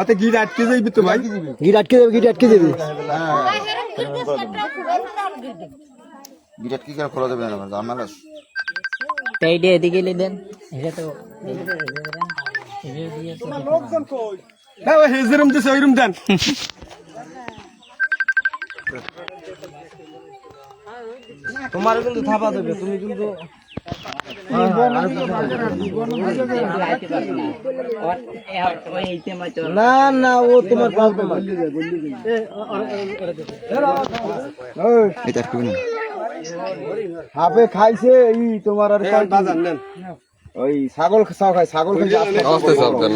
আতে গিট আটকে যাইবি তো ভাই, গিট আটকে যাবে, গিট আটকে যাবে। গিট আটকে কেন খোলা যাবে না? জামাল আছে এইটা এদিকে দেন, এটা তো লোকজন কই? হ্যাঁ ওই হেজরম দিছে ওইরম দেন। তোমার কিন্তু থাপা দেবে, তুমি কিন্তু না না, ও তোমার পাও তোমার এটা আটকে না। হাফে খাইছে এই তোমার আর বাজার নেন। ওই ছাগল খাও, খায় ছাগল খাইছে। আস্তে সব দেন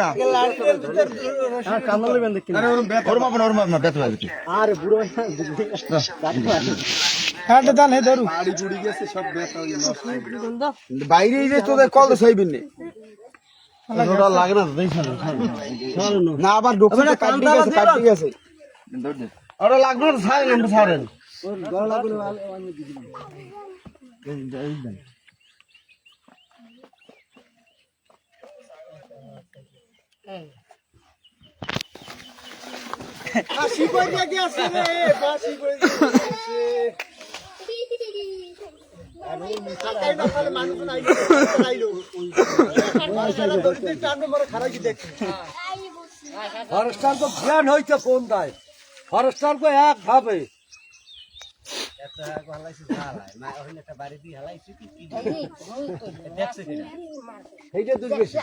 না। আরে বুড়ো বাইরে যে তোদের কল তো সইবিন লাগে না, আবার কাটি গেছে ওরা লাগবে না, ছাড়েন। ফরেস্টার তো জ্ঞান হইতে কোন দেয়, ফরেস্টার কো এক ভাবে এইটা দুধ বেশি।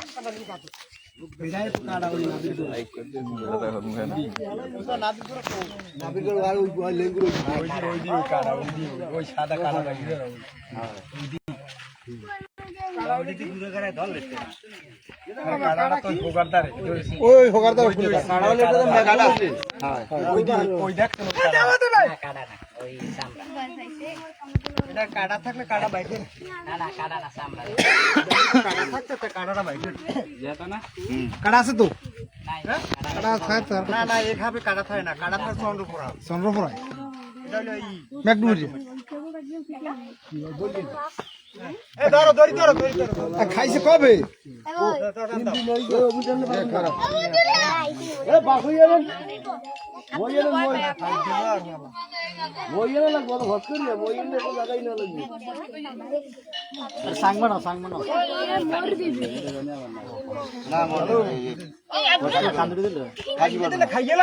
ওই হোগারদার কাটা থাকলে কাটা বাইকে কাটা আছে তো, না না এভাবে কাটা থাকে না, কাটা থাকে চন্দ্রপুরা খাইছে কবে? খাইয়ে